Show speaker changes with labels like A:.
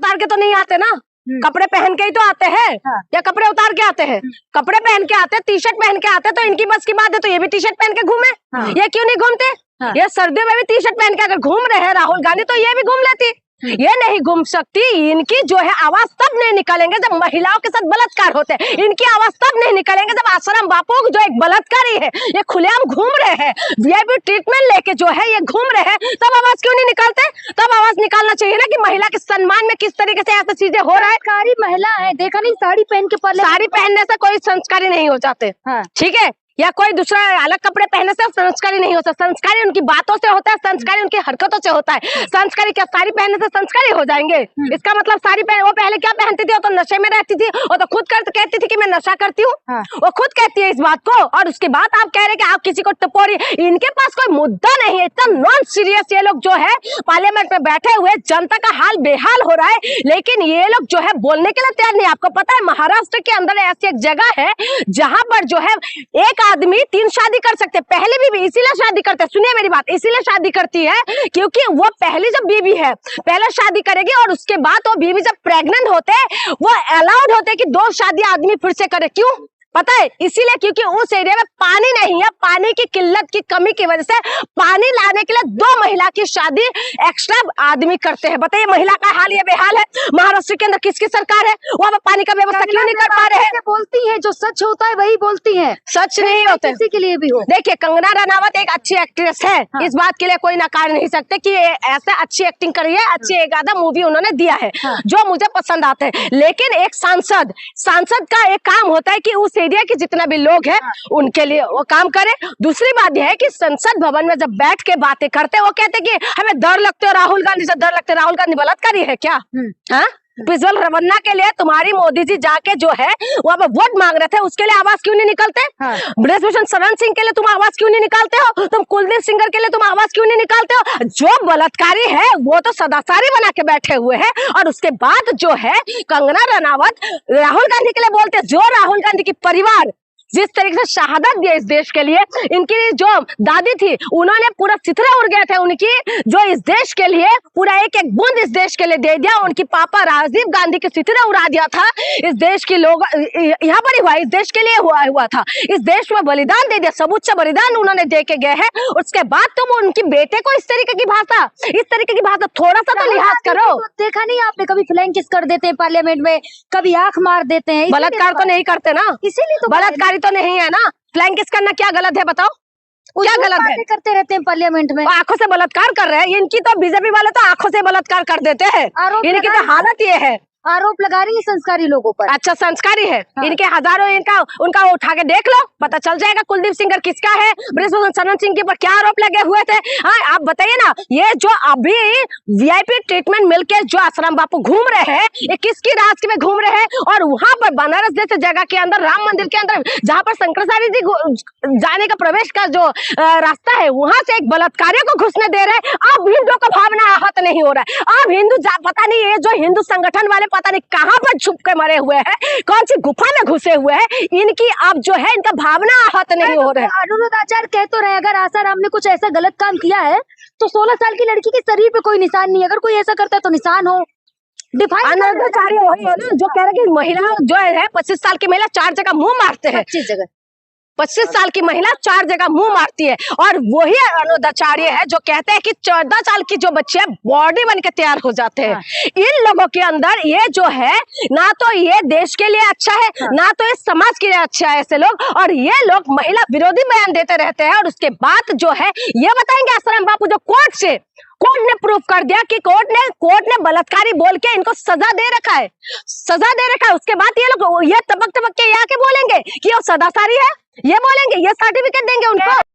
A: उतार के तो नहीं आते ना, कपड़े पहन के ही तो आते हैं। या कपड़े उतार के आते हैं? कपड़े पहन के आते, टी शर्ट पहन के आते, तो इनकी बस की बात है तो ये भी टी शर्ट पहन के घूमे। ये क्यों नहीं घूमते? ये सर्दियों में भी टी शर्ट पहन के अगर घूम रहे हैं राहुल गांधी, तो ये भी घूम लेती। ये नहीं घूम सकती। इनकी जो है आवाज तब नहीं निकालेंगे जब महिलाओं के साथ बलात्कार होते हैं। इनकी आवाज तब नहीं निकालेंगे जब आसाराम बापू जो एक बलात्कारी है, ये खुलेआम घूम रहे हैं, वीआईपी ट्रीटमेंट लेके जो है ये घूम रहे हैं, तब आवाज क्यों नहीं निकालते? तब आवाज निकालना चाहिए ना कि महिला के सम्मान में किस तरीके से ऐसी चीजें हो रहा है।
B: संस्कारी महिला है, देखा नहीं साड़ी पहन के पहले।
A: साड़ी पहनने से कोई संस्कारी नहीं हो जाते, ठीक है, या कोई दूसरा अलग कपड़े पहनने से संस्कारी नहीं होता। संस्कारी उनकी बातों से होता है, संस्कारी उनकी हरकतों से होता है। संस्कारी क्या साड़ी पहनने से संस्कारी हो जाएंगे? इसका मतलब साड़ी पहन, वो पहले क्या पहनती थी? वो तो नशे में रहती थी, वो तो खुद कहती थी कि मैं नशा करती हूँ। वो खुद कहती है इस बात को, और उसके बाद आप कह रहे कि आप किसी को टपोरी। इनके पास कोई मुद्दा नहीं है, इतना नॉन सीरियस ये लोग जो है पार्लियामेंट में बैठे हुए, जनता का हाल बेहाल हो रहा है, लेकिन ये लोग जो है बोलने के लिए तैयार नहीं। आपको पता है महाराष्ट्र के अंदर ऐसी एक जगह है जहां पर जो है एक आदमी 3 शादी कर सकते। पहले भी इसीलिए शादी करते, सुनिए मेरी बात, इसीलिए शादी करती है क्योंकि वो पहली जब बीवी है पहले शादी करेगी, और उसके बाद वो बीवी जब प्रेग्नेंट होते हैं वो अलाउड होते हैं कि 2 शादी आदमी फिर से करे। क्यों पता है? इसीलिए क्योंकि उस एरिया में पानी नहीं है, पानी की किल्लत की कमी की वजह से पानी लाने के लिए 2 महिला की शादी एक्स्ट्रा आदमी करते हैं। बताइए महिला का हाल ये बेहाल है। महाराष्ट्र के अंदर किसकी सरकार है? वहाँ पे पानी का व्यवस्था क्यों नहीं कर पा रहे हैं?
B: बोलती है जो सच होता है वही बोलती है,
A: सच नहीं होते
B: किसी के लिए भी हो।
A: देखिए कंगना रनावत एक अच्छी एक्ट्रेस है, इस बात के लिए कोई नकार नहीं सकते कि ऐसा अच्छी एक्टिंग करी है, अच्छी एक आधा मूवी उन्होंने दिया है जो मुझे पसंद आते हैं। लेकिन एक सांसद का एक काम होता है कि उस एरिया के जितना भी लोग हैं उनके लिए वो काम करे। दूसरी बात यह है कि संसद भवन में जब बैठ के बातें करते वो कहते कि हमें डर लगते हो राहुल गांधी से, डर लगते। राहुल गांधी बलात्कारी है क्या? हाँ, पिजल रवन्ना के लिए तुम्हारी मोदी जी जाके जो है वहाँ पे वोट मांग रहे थे, उसके लिए आवाज क्यों नहीं निकलते? ब्रजभूषण शरण सिंह के लिए तुम आवाज क्यों नहीं निकालते हो? तुम कुलदीप सिंगर के लिए तुम आवाज क्यों नहीं निकालते हो? जो बलात्कारी है वो तो सदाचारी बना के बैठे हुए हैं, और उसके बाद जो है कंगना रनावत राहुल गांधी के लिए बोलते। जो राहुल गांधी की परिवार जिस तरीके से शहादत दिया इस देश के लिए, इनकी जो दादी थी उन्होंने पूरा सिथरा उड़ गया था उनकी, जो इस देश के लिए पूरा एक एक बूंद इस देश के लिए दे दिया। उनकी पापा राजीव गांधी के सिथरा उड़ा दिया था। इस देश के लोग यहाँ पर हुआ, इस देश के लिए हुआ था, इस देश में बलिदान दे दिया, सर्वोच्च बलिदान उन्होंने दे के गए हैं। उसके बाद तुम उनकी बेटे को इस तरीके की भाषा, इस तरीके की भाषा, थोड़ा सा तो लिहाज करो।
B: देखा नहीं आपने कभी फ्लैंक किस कर देते हैं पार्लियामेंट में, कभी आंख मार देते हैं।
A: बलात्कार तो नहीं करते ना,
B: इसीलिए तो
A: बलात्कारी तो नहीं है ना। फ्लैंक किस करना क्या गलत है बताओ? क्या गलत है?
B: करते रहते हैं पार्लियामेंट में,
A: आंखों से बलात्कार कर रहे हैं। इनकी तो बीजेपी वाले तो आंखों से बलात्कार कर देते हैं। इनकी तो हालत ये है,
B: आरोप लगा रही है संस्कारी लोगों पर।
A: अच्छा संस्कारी है, इनके हजारों उनका उठा के देख लो, पता चल जाएगा कुलदीप सिंगर किसका है, ब्रजभूषण शरण सिंह के ऊपर क्या आरोप लगे हुए थे। हाँ आप बताइए ना, ये जो अभी वीआईपी ट्रीटमेंट मिलके जो आसाराम बापू घूम रहे हैं, ये किसकी राज में घूम रहे हैं? और वहां पर बनारस जैसे जगह के अंदर, राम मंदिर के अंदर, जहाँ पर शंकराचार्य जी जाने का प्रवेश का जो रास्ता है, वहां से एक बलात्कारियों को घुसने दे रहे हैं। अब हिंदुओं का भावना आहत नहीं हो रहा है। अब हिंदू पता नहीं ये जो हिंदू संगठन वाले पता नहीं कहां पर छुप के मरे हुए हैं, कौन सी गुफा में घुसे हुए हैं, इनकी अब जो है इनका भावना आहत नहीं हो रहा है।
B: अनुरुद्ध आचार्य कह तो रहे अगर आसाराम ने कुछ ऐसा गलत काम किया है तो 16 साल की लड़की के शरीर पे कोई निशान नहीं, अगर कोई ऐसा करता है तो निशान हो।
A: अनुरुद्ध आचार्य वही है ना जो कह रहे कि महिला जो है 25 साल की महिला 4 जगह मुंह मारते हैं। 25 साल की महिला 4 जगह मुंह मारती है, और वही अनुरुद्ध आचार्य है जो कहते हैं कि 14 साल की जो बच्चे बॉडी बन के तैयार हो जाते हैं। इन लोगों के अंदर ये जो है ना तो ये देश के लिए अच्छा है, ना तो ये समाज के लिए अच्छा है ऐसे लोग, और ये लोग महिला विरोधी बयान देते रहते हैं। और उसके बाद जो है ये बताएंगे आसाराम बापू जो कोर्ट ने प्रूफ कर दिया कि कोर्ट ने बलात्कारी बोल के इनको सजा दे रखा है, उसके बाद ये लोग ये तबक के आके बोलेंगे कि वो सदाचारी है, ये बोलेंगे, ये सर्टिफिकेट देंगे उनको।